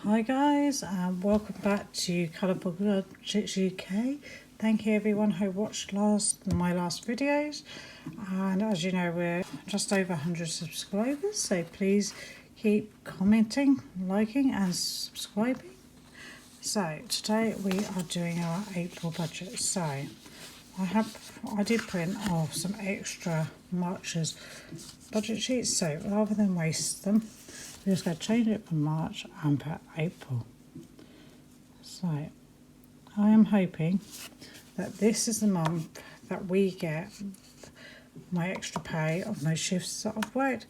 Hi guys, and welcome back to Colourful Budgets UK. Thank you everyone who watched my last videos, and as you know we're just over 100 subscribers, so please keep commenting, liking and subscribing. So today we are doing our April budget. So I did print off some extra March's budget sheets, so rather than waste them, we're just going to change it from March and put April. So I am hoping that this is the month that we get my extra pay of my shifts that I've worked,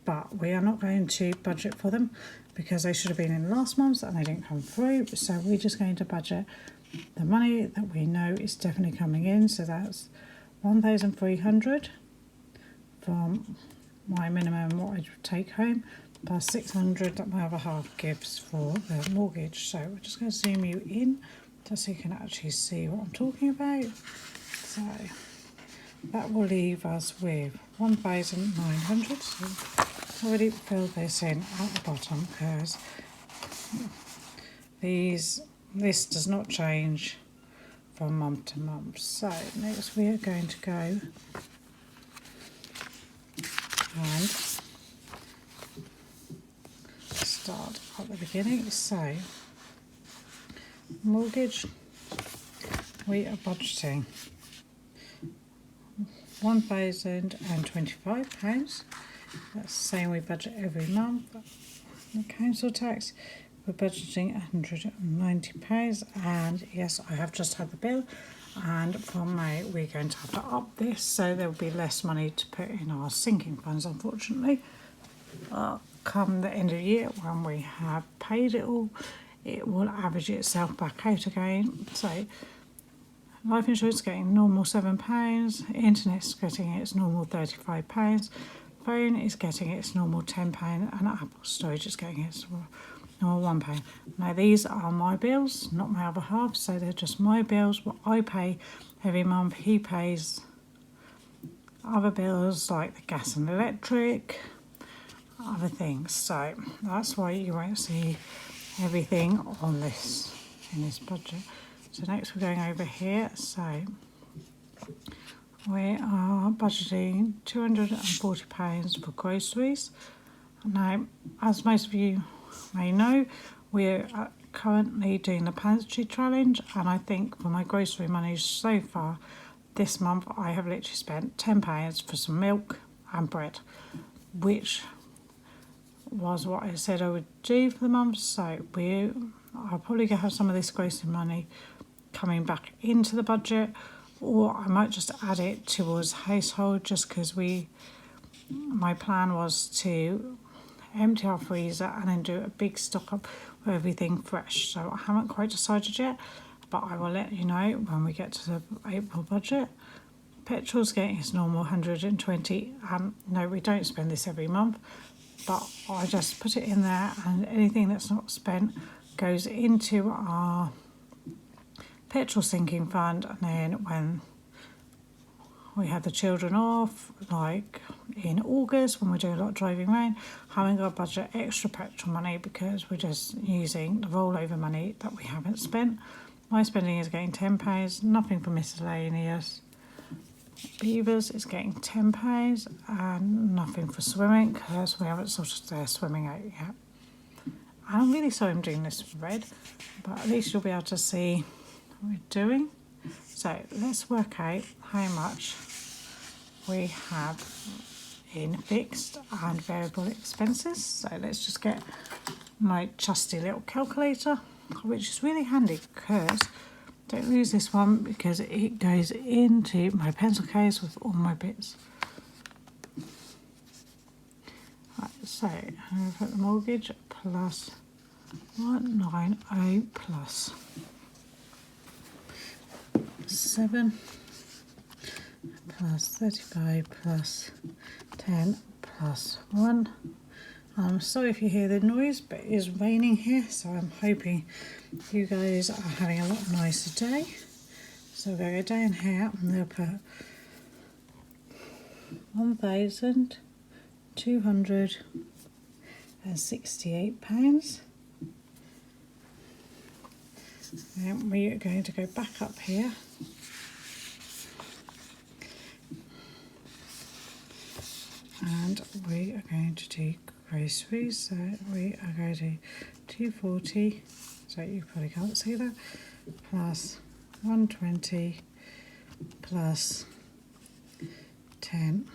but we are not going to budget for them because they should have been in last month and they didn't come through. So we're just going to budget the money that we know is definitely coming in. So that's 1,300 from my minimum what I take home, plus 600 that my other half gives for the mortgage. So we're just going to zoom you in just so you can actually see what I'm talking about. So that will leave us with 1,900. So I've already filled this in at the bottom because this does not change from month to month. So next we are going to go and start at the beginning. So mortgage, we are budgeting £1,025. That's the same we budget every month. The council tax, we're budgeting £190, and yes, I have just had the bill, and from May we're going to have to up this, so there will be less money to put in our sinking funds, unfortunately. Come the end of the year, when we have paid it all, it will average itself back out again. So life insurance is getting normal £7, internet is getting its normal £35, phone is getting its normal £10, and Apple storage is getting its normal £1. Now these are my bills, not my other half, so they're just my bills, what I pay every month. He pays other bills like the gas and electric, other things, so that's why you won't see everything on this in this budget. So next we're going over here. So we are budgeting £240 for groceries. Now, as most of you may know, we're currently doing the pantry challenge, and I think for my grocery money so far this month I have literally spent £10 for some milk and bread, which was what I said I would do for the month. So I'll probably have some of this grocery money coming back into the budget, or I might just add it towards household, just because my plan was to empty our freezer and then do a big stock up with everything fresh. So I haven't quite decided yet, but I will let you know when we get to the April budget. Petrol's getting its normal 120. No, we don't spend this every month, but I just put it in there, and anything that's not spent goes into our petrol sinking fund. And then when we have the children off, like in August when we're doing a lot of driving around, having got to budget extra petrol money because we're just using the rollover money that we haven't spent. My spending is getting £10, nothing for miscellaneous. Beavers is getting £10, and nothing for swimming because we haven't sorted their swimming out yet. I'm really sorry I'm doing this red, but at least you'll be able to see what we're doing. So let's work out how much we have in fixed and variable expenses. So let's just get my trusty little calculator, which is really handy because don't lose this one because it goes into my pencil case with all my bits. Right, so I'm going to put the mortgage plus 190 plus 7 plus 35 plus 10 plus 1. I'm sorry if you hear the noise, but it is raining here, so I'm hoping you guys are having a lot nicer day. So we're going to go down here and they'll put £1,268 Then we are going to go back up here. And we are going to do groceries, so we are going to do 240, so you probably can't see that, plus 120 plus 10,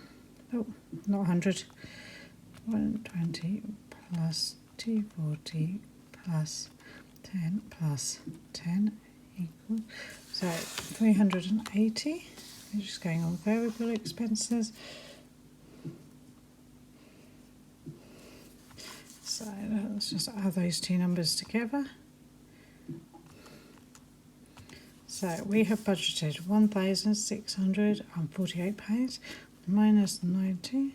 oh, not 100, 120 plus 240 plus 10 plus 10 equals, so 380, we're just going on variable expenses. So let's just add those two numbers together. So we have budgeted £1,648 minus 90,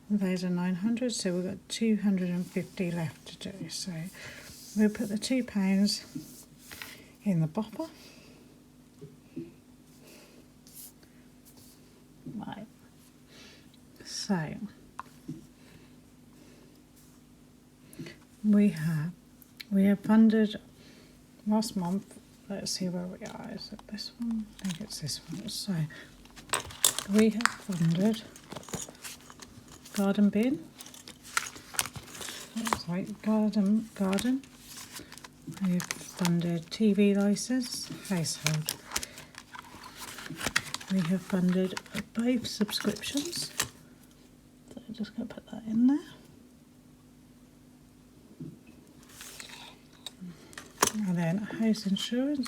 1,900, so we've got 250 left to do. So we'll put the £2 in the bopper. Right. So we have funded last month. Let's see where we are. Is it this one? I think it's this one. So we have funded garden bin. That's right, garden. We've funded TV license, household. We have funded both subscriptions. So I'm just going to put that in there. And then house insurance,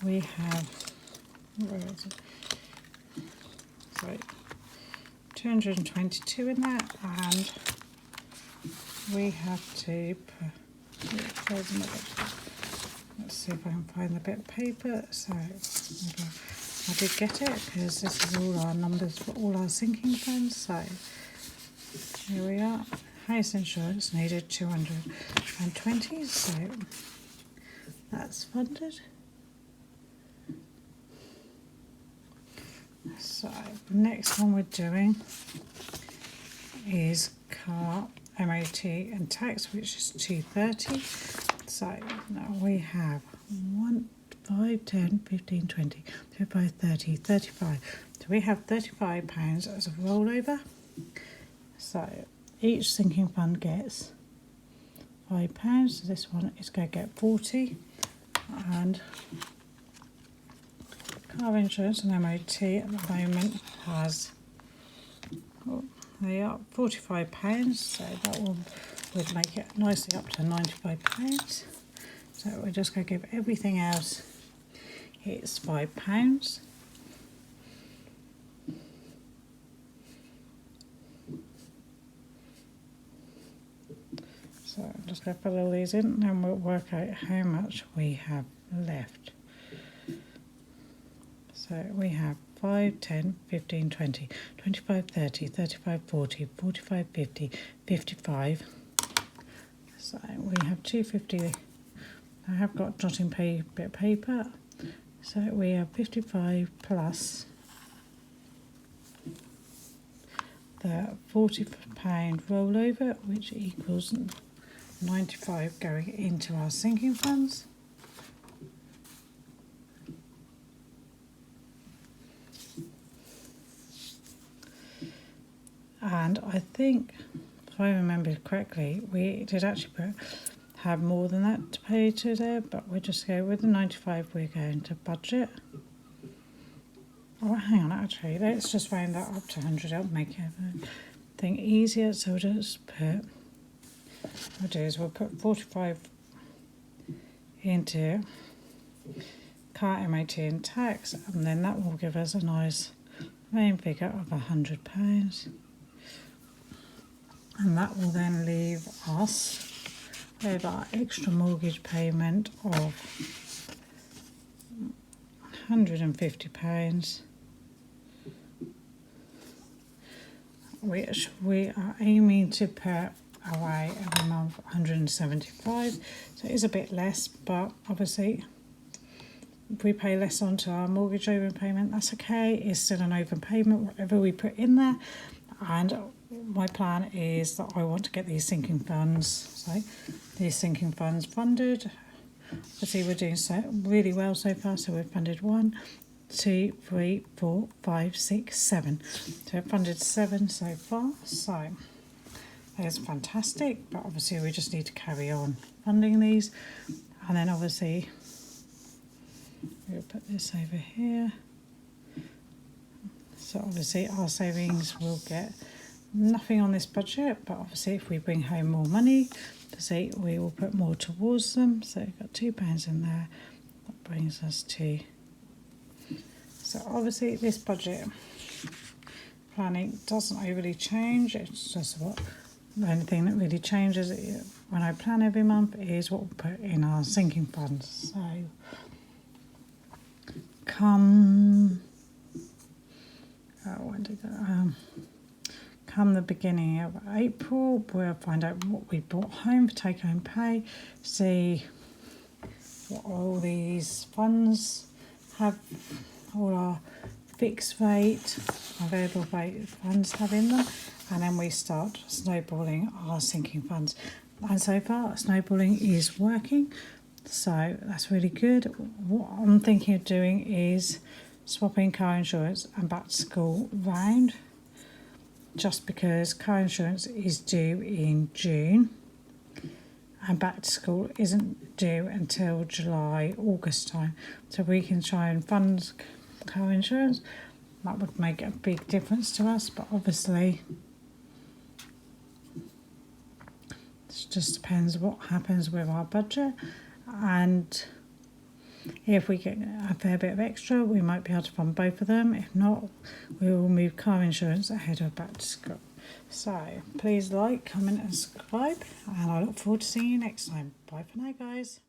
we have, where is it? Sorry, 222 in that, and we have to put, let's see if I can find the bit of paper. So I did get it because this is all our numbers for all our sinking funds. So here we are. House insurance needed 220, so that's funded. So the next one we're doing is car MOT and tax, which is 230. So now we have 1, 5, 10, 15, 20, 25, 30, 35. So we have £35 as a rollover. So each sinking fund gets £5, so this one is going to get 40, and car insurance and MOT at the moment has, oh, they are £45, so that would make it nicely up to £95. So we're just going to give everything else, it's £5. So I'm just going to fill all these in and we'll work out how much we have left. So we have 5, 10, 15, 20, 25, 30, 35, 40, 45, 50, 55. So we have 250. I have got jotting bit of paper. So we have 55 plus the £40 rollover, which equals 95 going into our sinking funds. And I think, if I remember correctly, we did actually have more than that to pay to there, but we'll just go with the 95 we're going to budget. Oh, hang on, actually, let's just round that up to 100. That'll make everything easier. So we'll just put, what we'll do is we'll put 45 into car MOT and tax, and then that will give us a nice main figure of £100. And that will then leave us with our extra mortgage payment of £150, which we are aiming to put away every month, 175. So it is a bit less, but obviously if we pay less onto our mortgage overpayment, that's okay. It's still an overpayment, whatever we put in there, and my plan is that I want to get these sinking funds, funded. Obviously we're doing really well so far, so we've funded 1, 2, 3, 4, 5, 6, 7. So we've funded 7 so far, so that's fantastic, but obviously we just need to carry on funding these. And then obviously we'll put this over here. So obviously our savings will get nothing on this budget, but obviously if we bring home more money, see, we will put more towards them. So we've got £2 in there. That brings us to... So obviously this budget planning doesn't overly change. It's just what the only thing that really changes when I plan every month is what we put in our sinking funds. So come the beginning of April, we'll find out what we brought home for take-home pay, see what all these funds have, all our fixed rate, variable rate funds have in them, and then we start snowballing our sinking funds. And so far, snowballing is working, so that's really good. What I'm thinking of doing is swapping car insurance and back to school round, just because car insurance is due in June and back to school isn't due until July, August time. So we can try and fund car insurance. That would make a big difference to us, but obviously it just depends what happens with our budget, and if we get a fair bit of extra, we might be able to fund both of them. If not, we will move car insurance ahead of back to school. So please like, comment and subscribe, and I look forward to seeing you next time. Bye for now, guys.